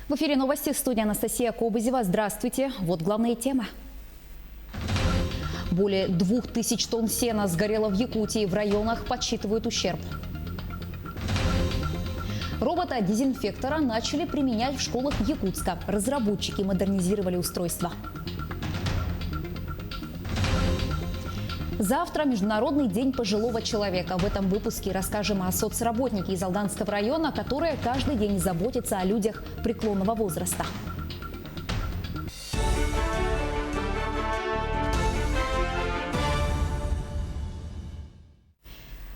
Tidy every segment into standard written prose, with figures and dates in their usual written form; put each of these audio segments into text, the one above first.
В эфире новости, студия Анастасия Кобызева. Здравствуйте. Вот главные темы. Более 2000 тонн сена сгорело в Якутии. В районах подсчитывают ущерб. Робота-дезинфектора начали применять в школах Якутска. Разработчики модернизировали устройство. Завтра Международный день пожилого человека. В этом выпуске расскажем о соцработнике из Алданского района, которая каждый день заботится о людях преклонного возраста.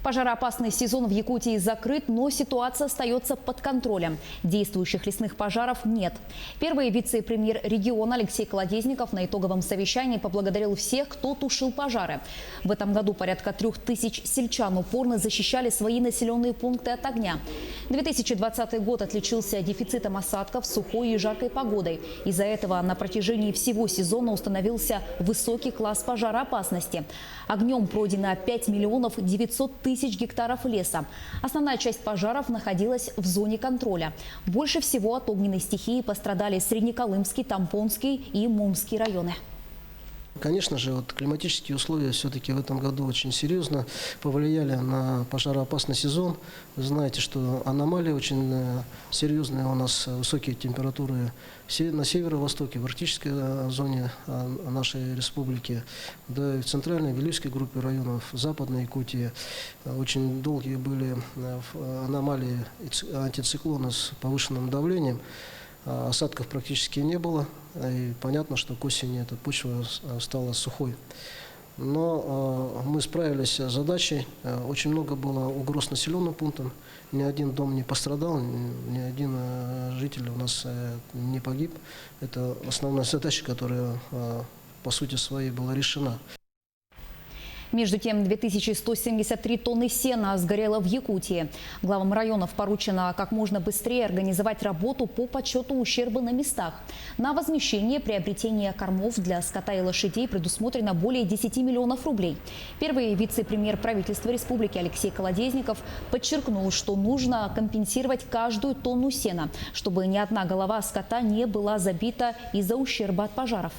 Пожароопасный сезон в Якутии закрыт, но ситуация остается под контролем. Действующих лесных пожаров нет. Первый вице-премьер региона Алексей Колодезников на итоговом совещании поблагодарил всех, кто тушил пожары. В этом году порядка 3000 сельчан упорно защищали свои населенные пункты от огня. 2020 год отличился дефицитом осадков, сухой и жаркой погодой. Из-за этого на протяжении всего сезона установился высокий класс пожароопасности. Огнем пройдено 5 900 000 гектаров леса. Основная часть пожаров находилась в зоне контроля. Больше всего от огненной стихии пострадали Среднеколымский, Тампонский и Мумский районы. Конечно же, климатические условия все-таки в этом году очень серьезно повлияли на пожароопасный сезон. Вы знаете, что аномалии очень серьезные у нас, высокие температуры на северо-востоке, в арктической зоне нашей республики, да и в центральной Вилюйской группе районов, в Западной Якутии. Очень долгие были аномалии антициклона с повышенным давлением. Осадков практически не было, и понятно, что к осени эта почва стала сухой. Но мы справились с задачей, очень много было угроз населенным пунктам, ни один дом не пострадал, ни один житель у нас не погиб. Это основная задача, которая по сути своей была решена. Между тем, 2173 тонны сена сгорело в Якутии. Главам районов поручено как можно быстрее организовать работу по подсчету ущерба на местах. На возмещение приобретения кормов для скота и лошадей предусмотрено более 10 миллионов рублей. Первый вице-премьер правительства республики Алексей Колодезников подчеркнул, что нужно компенсировать каждую тонну сена, чтобы ни одна голова скота не была забита из-за ущерба от пожаров.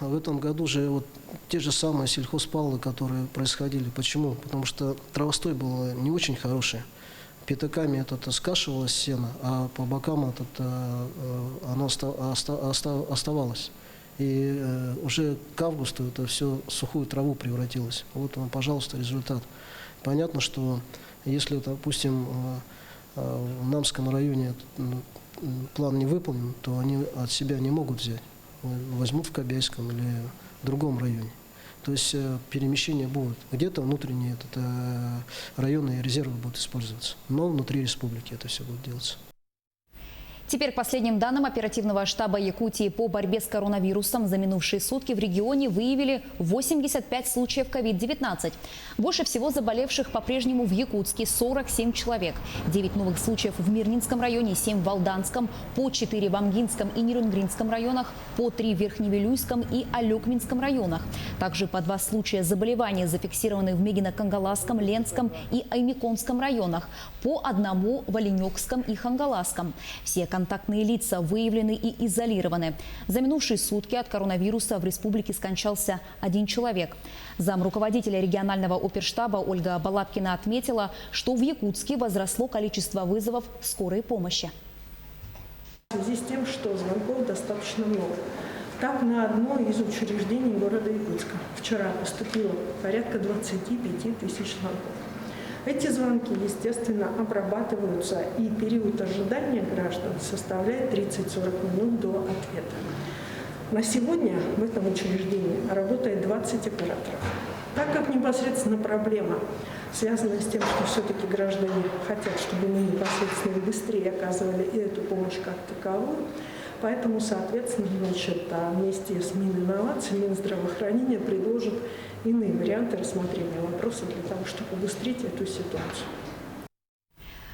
В этом году же те же самые сельхозпалы, которые происходили. Почему? Потому что травостой был не очень хороший. Пятаками скашивалось сено, а по бокам оно оставалось. И уже к августу это все в сухую траву превратилось. Вот вам, пожалуйста, результат. Понятно, что если, допустим, в Намском районе план не выполнен, то они от себя не могут взять. Возьмут в Кобяйском или в другом районе. То есть перемещения будут. Где-то внутренние районные резервы будут использоваться, но внутри республики это все будет делаться. Теперь к последним данным оперативного штаба Якутии по борьбе с коронавирусом. За минувшие сутки в регионе выявили 85 случаев COVID-19. Больше всего заболевших по-прежнему в Якутске – 47 человек. 9 новых случаев в Мирнинском районе, 7 в Алданском, по 4 в Амгинском и Нерюнгринском районах, по 3 в Верхневилюйском и Алекминском районах. Также по 2 случая заболевания зафиксированы в Мегино-Кангаласском, Ленском и Аймиконском районах, по 1 в Оленёкском и Хангаласском. Все контактные лица выявлены и изолированы. За минувшие сутки от коронавируса в республике скончался 1 человек. Замруководителя регионального оперштаба Ольга Балабкина отметила, что в Якутске возросло количество вызовов скорой помощи. В связи с тем, что звонков достаточно много. Так, на одно из учреждений города Якутска вчера поступило порядка 25 тысяч звонков. Эти звонки, естественно, обрабатываются, и период ожидания граждан составляет 30-40 минут до ответа. На сегодня в этом учреждении работает 20 операторов. Так как непосредственно проблема, связанная с тем, что все-таки граждане хотят, чтобы мы непосредственно быстрее оказывали и эту помощь как таковую, поэтому, соответственно, вместе с Мининноваций, Минздравоохранения предложит иные варианты рассмотрения вопроса для того, чтобы убыстрить эту ситуацию.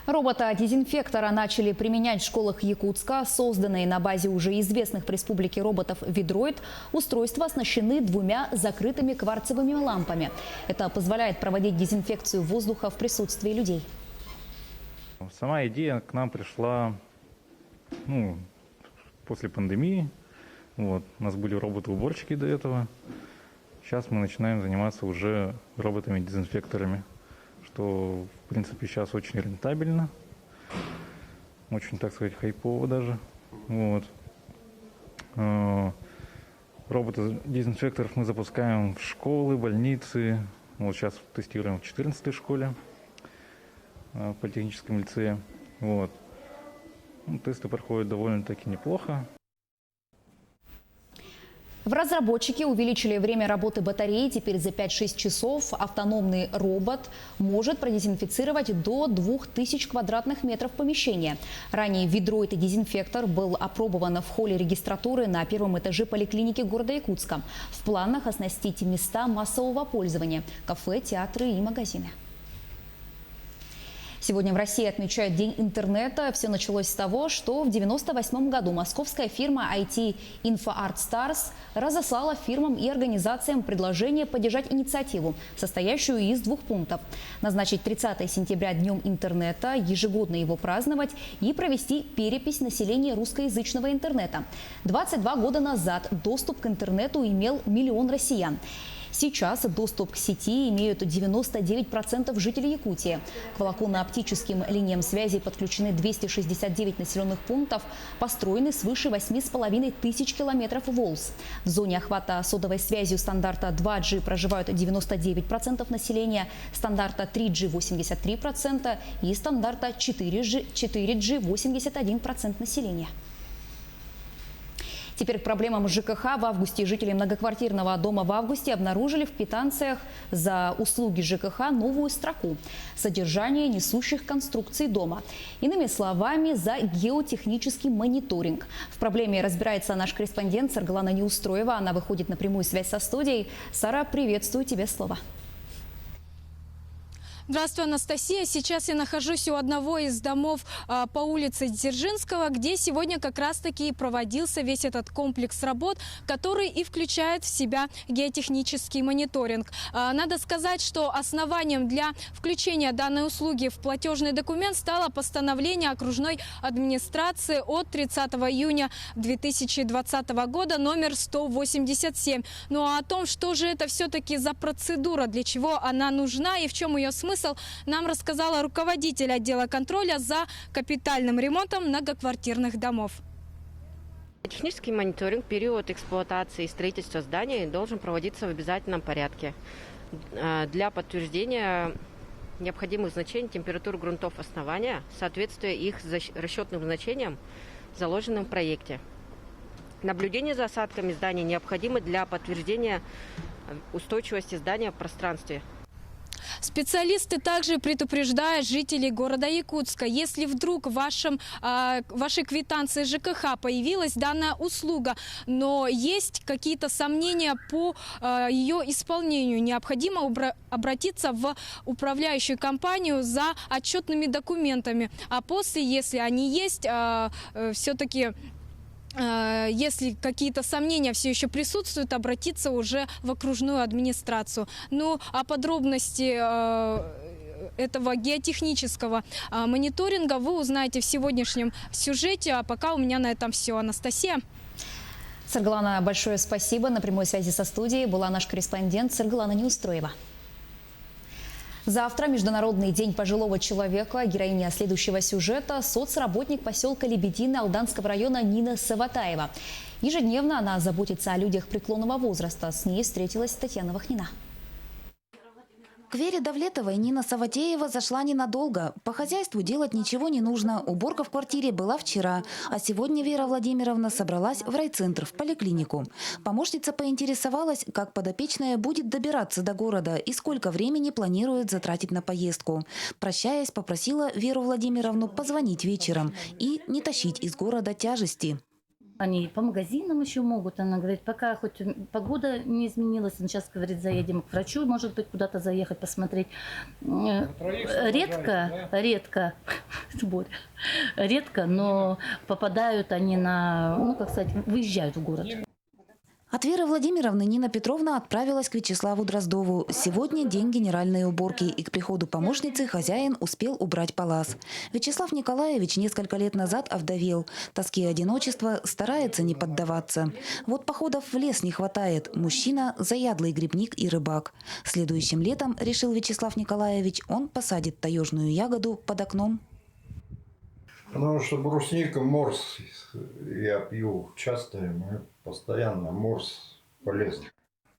Робота-дезинфектора начали применять в школах Якутска. Созданные на базе уже известных в республике роботов «Видроид», устройства оснащены 2 закрытыми кварцевыми лампами. Это позволяет проводить дезинфекцию воздуха в присутствии людей. Сама идея к нам пришла ну, после пандемии. Вот. У нас были роботы-уборщики до этого. Сейчас мы начинаем заниматься уже роботами-дезинфекторами, что, в принципе, сейчас очень рентабельно, очень, так сказать, хайпово даже. Вот. Роботы-дезинфекторов мы запускаем в школы, больницы. Вот сейчас тестируем в 14-й школе, в политехническом лицее. Вот. Ну, тесты проходят довольно-таки неплохо. В разработчике увеличили время работы батареи. Теперь за 5-6 часов автономный робот может продезинфицировать до 2000 квадратных метров помещения. Ранее ведро и дезинфектор был опробован в холле регистратуры на первом этаже поликлиники города Якутска. В планах оснастить места массового пользования – кафе, театры и магазины. Сегодня в России отмечают День интернета. Все началось с того, что в 1998 году московская фирма IT InfoArt Stars разослала фирмам и организациям предложение поддержать инициативу, состоящую из 2 пунктов. Назначить 30 сентября Днем интернета, ежегодно его праздновать и провести перепись населения русскоязычного интернета. 22 года назад доступ к интернету имел 1 миллион россиян. Сейчас доступ к сети имеют 99% жителей Якутии. К волоконно-оптическим линиям связи подключены 269 населенных пунктов, построены свыше 8500 километров волс. В зоне охвата сотовой связью стандарта 2G проживают 99% населения, стандарта 3G – 83% и стандарта 4G – 81% населения. Теперь к проблемам ЖКХ. В августе жители многоквартирного дома в августе обнаружили в квитанциях за услуги ЖКХ новую строку – содержание несущих конструкций дома. Иными словами, за геотехнический мониторинг. В проблеме разбирается наш корреспондент Саргалана Неустроева. Она выходит на прямую связь со студией. Сара, приветствую, тебе слово. Здравствуй, Анастасия. Сейчас я нахожусь у одного из домов по улице Дзержинского, где сегодня как раз-таки проводился весь этот комплекс работ, который и включает в себя геотехнический мониторинг. Надо сказать, что основанием для включения данной услуги в платежный документ стало постановление окружной администрации от 30 июня 2020 года номер 187. Ну а о том, что же это все-таки за процедура, для чего она нужна и в чем ее смысл, нам рассказала руководитель отдела контроля за капитальным ремонтом многоквартирных домов. Технический мониторинг, период эксплуатации и строительства зданий должен проводиться в обязательном порядке. Для подтверждения необходимых значений температур грунтов основания, соответствия их расчетным значениям, заложенным в проекте. Наблюдение за осадками зданий необходимо для подтверждения устойчивости здания в пространстве. Специалисты также предупреждают жителей города Якутска, если вдруг в вашей квитанции ЖКХ появилась данная услуга, но есть какие-то сомнения по ее исполнению, необходимо обратиться в управляющую компанию за отчетными документами. А после, если они есть, все-таки... Если какие-то сомнения все еще присутствуют, обратиться уже в окружную администрацию. Ну, а подробности этого геотехнического мониторинга вы узнаете в сегодняшнем сюжете. А пока у меня на этом все. Анастасия. Саргалана, большое спасибо. На прямой связи со студией была наш корреспондент Саргалана Неустроева. Завтра Международный день пожилого человека. Героиня следующего сюжета – соцработник поселка Лебедино Алданского района Нина Саватаева. Ежедневно она заботится о людях преклонного возраста. С ней встретилась Татьяна Вахнина. К Вере Давлетовой Нина Саватеева зашла ненадолго. По хозяйству делать ничего не нужно. Уборка в квартире была вчера. А сегодня Вера Владимировна собралась в райцентр, в поликлинику. Помощница поинтересовалась, как подопечная будет добираться до города и сколько времени планирует затратить на поездку. Прощаясь, попросила Веру Владимировну позвонить вечером и не тащить из города тяжести. Они по магазинам еще могут. Она говорит, пока хоть погода не изменилась, он сейчас говорит, заедем к врачу, может быть, куда-то заехать, посмотреть. Редко, но попадают они на, ну, как сказать, выезжают в город. От Веры Владимировны Нина Петровна отправилась к Вячеславу Дроздову. Сегодня день генеральной уборки, и к приходу помощницы хозяин успел убрать палас. Вячеслав Николаевич несколько лет назад овдовел. Тоске одиночества старается не поддаваться. Вот походов в лес не хватает. Мужчина – заядлый грибник и рыбак. Следующим летом, решил Вячеслав Николаевич, он посадит таежную ягоду под окном. Потому что брусника, морс я пью часто, мы постоянно морс полезный.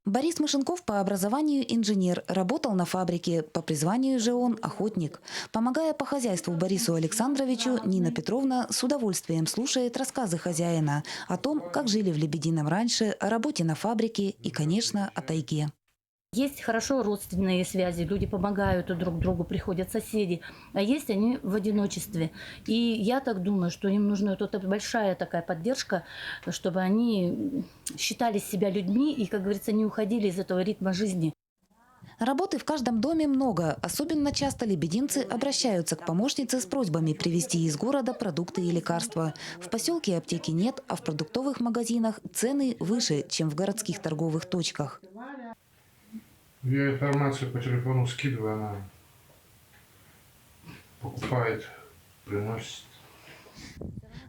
Борис Мышенков по образованию инженер, работал на фабрике. По призванию же он охотник. Помогая по хозяйству Борису Александровичу, Нина Петровна с удовольствием слушает рассказы хозяина о том, как жили в Лебедином раньше, о работе на фабрике и, конечно, о тайге. Есть хорошо родственные связи, люди помогают друг другу, приходят соседи, а есть они в одиночестве. И я так думаю, что им нужна тут большая такая поддержка, чтобы они считали себя людьми и, как говорится, не уходили из этого ритма жизни. Работы в каждом доме много. Особенно часто лебединцы обращаются к помощнице с просьбами привезти из города продукты и лекарства. В поселке аптеки нет, а в продуктовых магазинах цены выше, чем в городских торговых точках. Я информацию по телефону скидываю, она покупает, приносит.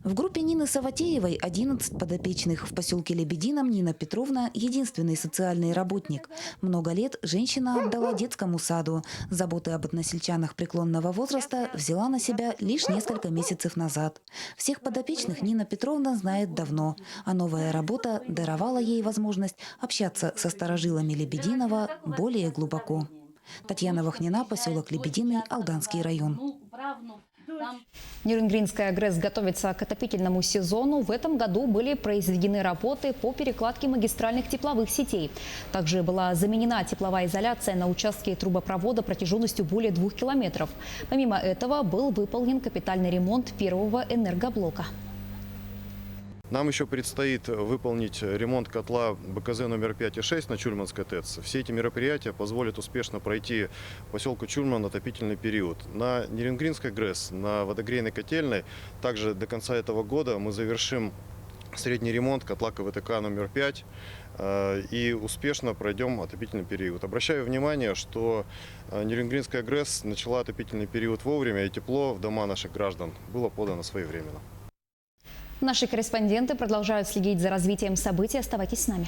В группе Нины Саватеевой 11 подопечных. В поселке Лебедином Нина Петровна – единственный социальный работник. Много лет женщина отдала детскому саду. Заботы об односельчанах преклонного возраста взяла на себя лишь несколько месяцев назад. Всех подопечных Нина Петровна знает давно, а новая работа даровала ей возможность общаться со старожилами Лебединова более глубоко. Татьяна Вахнина, поселок Лебединый, Алданский район. Нерюнгринская ГРЭС готовится к отопительному сезону. В этом году были произведены работы по перекладке магистральных тепловых сетей. Также была заменена тепловая изоляция на участке трубопровода протяженностью более 2 километров. Помимо этого был выполнен капитальный ремонт первого энергоблока. Нам еще предстоит выполнить ремонт котла БКЗ номер 5 и 6 на Чульманской ТЭЦ. Все эти мероприятия позволят успешно пройти поселку Чульман отопительный период. На Нерюнгринской ГРЭС, на водогрейной котельной, также до конца этого года мы завершим средний ремонт котла КВТК номер 5 и успешно пройдем отопительный период. Обращаю внимание, что Нерюнгринская ГРЭС начала отопительный период вовремя, и тепло в дома наших граждан было подано своевременно. Наши корреспонденты продолжают следить за развитием событий. Оставайтесь с нами.